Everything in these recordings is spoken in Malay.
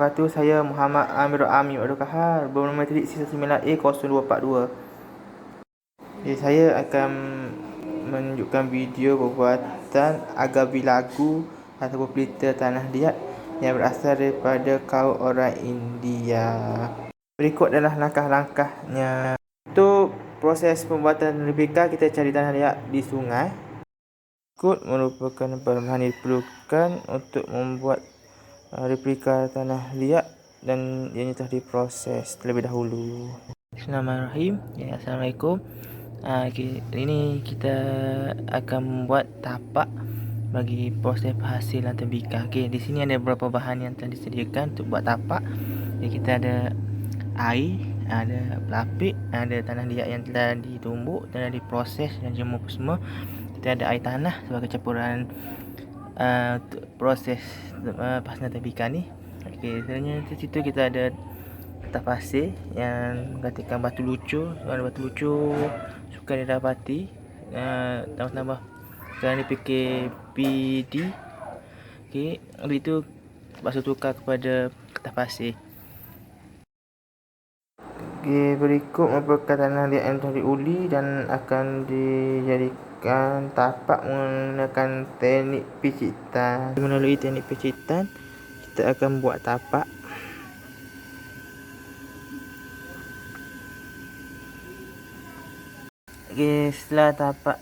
wabarakatuh. Saya Muhammad Amirul Amin Abdul Kahar, bernometrik C9A0242. Jadi saya akan menunjukkan video pembuatan agabi lagu ataupun pelita tanah liat yang berasal daripada kaum orang India. Berikut adalah langkah-langkahnya. Untuk proses pembuatan replika, kita cari tanah liat di sungai. Berikut merupakan bahan yang diperlukan untuk membuat replika tanah liat, dan ianya telah diproses terlebih dahulu. Bismillahirrahmanirrahim. Assalamualaikum. Hari ini kita akan membuat tapak bagi proses penghasilan tembikar. Di sini ada beberapa bahan yang telah disediakan untuk buat tapak. Kita ada air, ada pelapik, ada tanah liat yang telah ditumbuk, telah diproses dan jemur semua. Kita ada air tanah sebagai campuran untuk proses penghasilan tembikar ni. Selanjutnya di situ kita ada kertas pasir yang menggantikan batu lucur. Batu lucur suka didapati, tambah kerana PKPD. Habis itu basuh tukar kepada kertas pasir. Berikut merupakan tanah liat yang telah diuli dan akan dijadikan tapak menggunakan teknik picitan. Melalui teknik picitan, kita akan buat tapak. Setelah tapak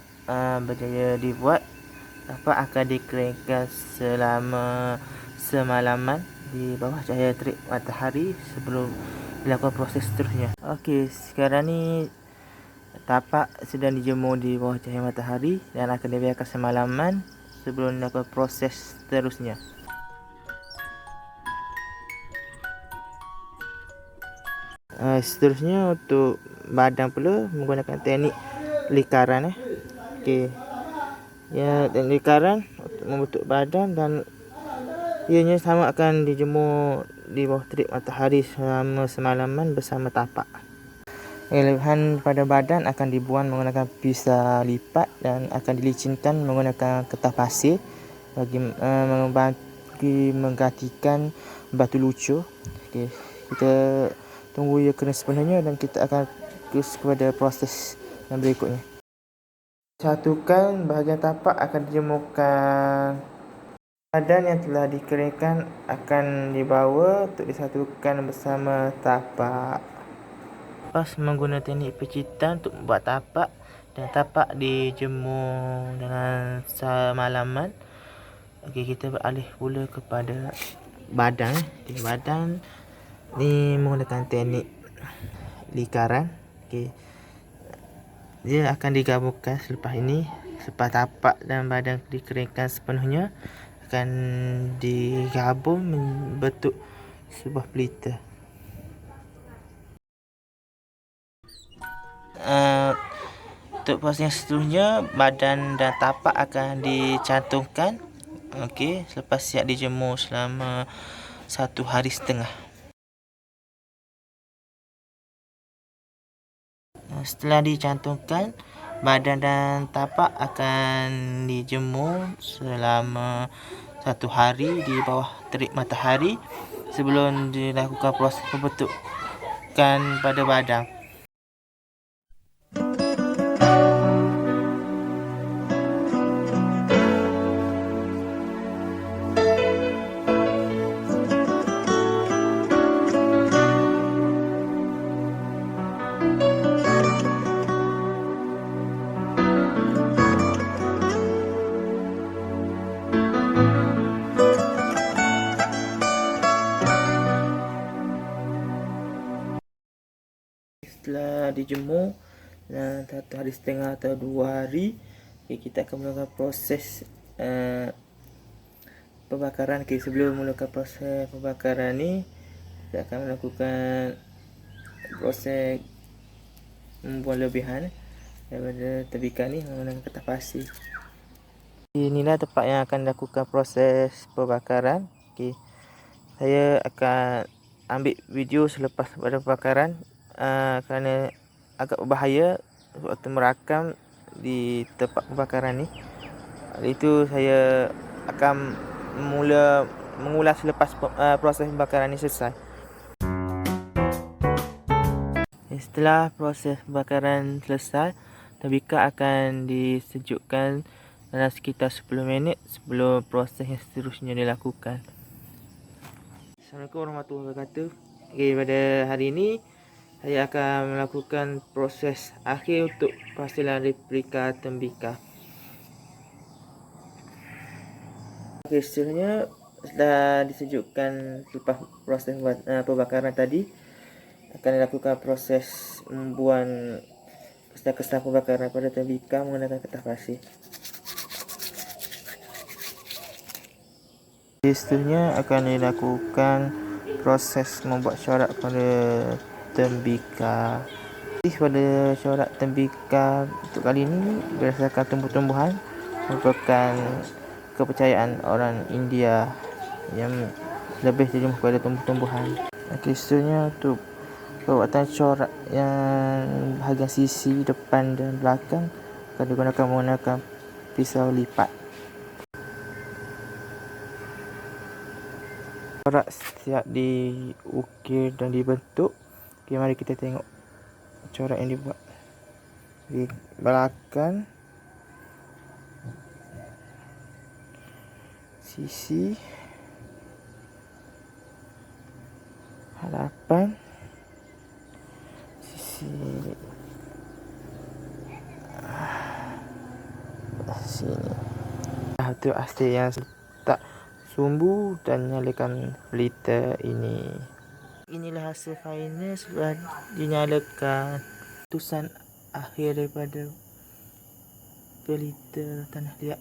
berjaya dibuat, tapak akan dikeringkan selama semalaman di bawah cahaya terik matahari sebelum dilakukan proses seterusnya. Sekarang ni tapak sedang dijemur di bawah cahaya matahari dan akan dibiarkan semalaman sebelum dilakukan proses seterusnya. Seterusnya untuk badan pula menggunakan teknik likaran. Teknik likaran untuk membentuk badan, dan ianya sama akan dijemur di bawah terik matahari selama semalaman bersama tapak. Lebihan pada badan akan dibuang menggunakan pisau lipat dan akan dilicinkan menggunakan kertas pasir bagi menggantikan batu lucur. Kita tunggu ia kena sepenuhnya dan kita akan terus kepada proses yang berikutnya. Satukan bahagian tapak akan dijemurkan. Badan yang telah dikeringkan akan dibawa untuk disatukan bersama tapak. Lepas menggunakan teknik pecitan untuk membuat tapak, dan tapak dijemur dengan semalaman. Kita beralih pula kepada badan. Badan ni menggunakan teknik likaran. Dia akan digabungkan selepas ini. Selepas tapak dan badan dikeringkan sepenuhnya, akan digabung membentuk sebuah pelita. Untuk proses seterusnya, badan dan tapak akan dicantumkan. Selepas siap dijemur selama 1 hari setengah. Setelah dicantumkan, badan dan tapak akan dijemur selama 1 hari di bawah terik matahari sebelum dilakukan proses pembentukan pada badan. Setelah dijemur 1 hari setengah atau 2 hari, kita akan melakukan proses pembakaran. Sebelum melakukan proses pembakaran ni, kita akan melakukan proses membuang lebihan daripada tembikar ni menggunakan kertas pasir. Inilah tempat yang akan dilakukan proses pembakaran. Saya akan ambil video selepas pada pembakaran kerana agak berbahaya waktu merakam di tempat pembakaran ni. Itu saya akan mula mengulas selepas proses pembakaran ini selesai. Setelah proses pembakaran selesai, tembikar akan disejukkan dalam sekitar 10 minit sebelum proses yang seterusnya dilakukan. Assalamualaikum warahmatullahi wabarakatuh. Okay, pada hari ini saya akan melakukan proses akhir untuk penghasilan replika tembikar. Okay, seterusnya setelah disejukkan selepas proses pembakaran tadi, akan dilakukan proses membuang kesal-kesal pembakaran pada tembikar menggunakan kertas pasir. Seterusnya akan dilakukan proses membuat corak pada tembikar. Pada corak tembikar untuk kali ini berdasarkan tumbuh-tumbuhan, merupakan kepercayaan orang India yang lebih terjemah kepada tumbuh-tumbuhan. Seterusnya untuk pembuatan corak yang bahagian sisi depan dan belakang akan digunakan menggunakan pisau lipat. Corak siap diukir dan dibentuk. Okay, mari kita tengok corak yang dibuat di belakang, sisi, hadapan, sisi sini. Itu asli yang tak sumbu dan nyalakan filter ini. Inilah hasil final setelah dinyalakan. Keputusan akhir daripada filter tanah liat.